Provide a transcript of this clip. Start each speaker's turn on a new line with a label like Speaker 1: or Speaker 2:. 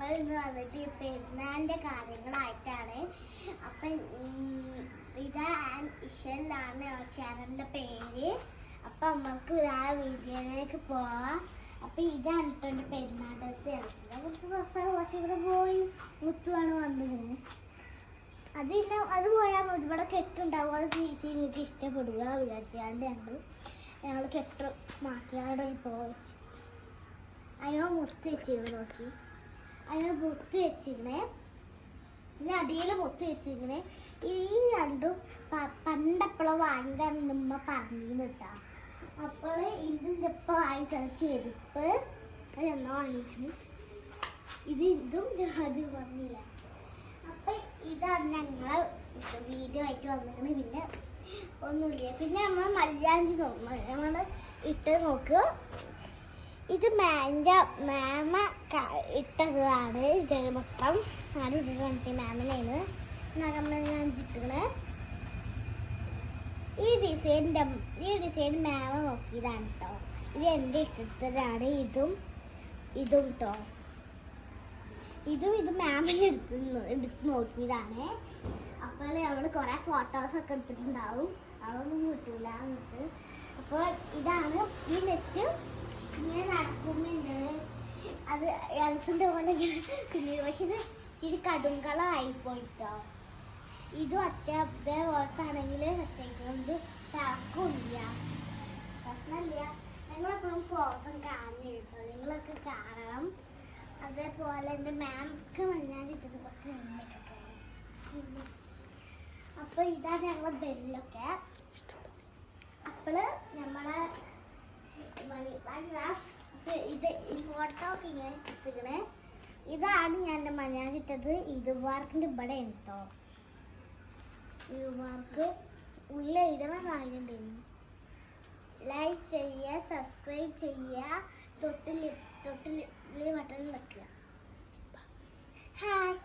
Speaker 1: നമ്മൾ ഇന്ന് വന്നിട്ട് പെരുന്നാളിൻ്റെ കാര്യങ്ങളായിട്ടാണ്. അപ്പം ഇതാ ആൻഡ് ഇഷലാണ് ചാനലിൻ്റെ പേര്. അപ്പം നമുക്ക് ആ വീഡിയോയിലേക്ക് പോവാം. അപ്പം ഇതാണ് കേട്ടോ പെരുന്നാൾ ഡ്രസ്സ് കളിച്ചത്. കുറച്ച് ഡ്രസ്സാണ് കുറച്ച് ഇവിടെ പോയി മുത്തുവാണ് വന്നത്. അത് പിന്നെ അത് പോയാൽ മതി. ഇവിടെ കെട്ടുണ്ടാവും. അത് തിരിച്ച് നിങ്ങൾക്ക് ഇഷ്ടപ്പെടുക വിചാരിച്ചാണ്ട് ഞങ്ങൾ കെട്ട് മാറ്റിയാടെ പോയി. അതിനോ മുത്ത് വെച്ചിരിക്കണേ. നോക്കി അതിനോ മുത്ത് വെച്ചിരിക്കണേ. പിന്നെ അടിയിൽ മുത്ത് വെച്ചിരിക്കണേ. ഈ രണ്ടും പണ്ടപ്പോഴും വാങ്ങിക്കാണ് നമ്മ പറഞ്ഞിരുന്നു കേട്ടോ. അപ്പോൾ ഇതിൻ്റെ ഇപ്പം വാങ്ങിത്തന്ന ചെരുപ്പ് അത് എന്നാ വാങ്ങിക്കുന്നു. ഇതും അത് പറഞ്ഞില്ല. അപ്പം ഇതാണ് ഞങ്ങൾ വീഡിയോ ആയിട്ട് വന്നിരിക്കുന്നത്. പിന്നെ ഒന്നുമില്ല. പിന്നെ നമ്മൾ മല്ലാഞ്ചി നമ്മൾ ഇട്ട് നോക്കുക. ഇത് മാമ ഇട്ടതാണ്. ഇത് മൊത്തം ആരും ഇത് കണ്ടിട്ട് മാമിനാണ് നഗമല്ലാഞ്ചിട്ടത്. ഈ ഡിസൈൻ മാമ നോക്കിയതാണ് കേട്ടോ. ഇത് എൻ്റെ ഇഷ്ടത്തിലാണ്. ഇതും കേട്ടോ. ഇത് മാമിന് എടുത്ത് നോക്കിയതാണ്. അപ്പോൾ നമ്മൾ കുറേ ഫോട്ടോസൊക്കെ എടുത്തിട്ടുണ്ടാവും. അതൊന്നും കിട്ടൂല എന്നിട്ട്. അപ്പോൾ ഇതാണ് ഈ നെറ്റ് ഇങ്ങനെ നടക്കുന്നുണ്ട്. അത് എൽസിൻ്റെ പോലെ പിന്നെ പക്ഷെ ഇത് ഇച്ചിരി കടുങ്കളായിപ്പോയിട്ടോ. ഇതും അതേപോലത്താണെങ്കിൽ കൊണ്ട് തിരക്കില്ല, പ്രശ്നമില്ല. നിങ്ങളെപ്പോഴും ഫ്രോസൺ കാണുന്നു കേട്ടോ. നിങ്ങളൊക്കെ കാണണം. അതേപോലെ എൻ്റെ മാംക്ക് മഞ്ഞാച്ചിട്ടത് കുറച്ച് നെയ്യൊക്കെ. അപ്പോൾ ഇതാണ് ഞങ്ങളെ ബെല്ലൊക്കെ. അപ്പോൾ നമ്മളെ ഇത് ഈ ഫോട്ടോ ഒക്കെ ഇങ്ങനെ എടുത്തിക്കണേ. ഇതാണ് ഞാൻ എൻ്റെ മഞ്ഞാച്ചിട്ടത്. ഇത് വാർക്കിൻ്റെ ഇവിടെ കേട്ടോ. ഇത് വാർക്ക് ഉള്ള എഴുതണ കാര്യമുണ്ടായിരുന്നു. ലൈക്ക് ചെയ്യുക, സബ്സ്ക്രൈബ് ചെയ്യുക, തൊട്ടിൽ ബട്ടൺ വെക്കുക. ഹായ്.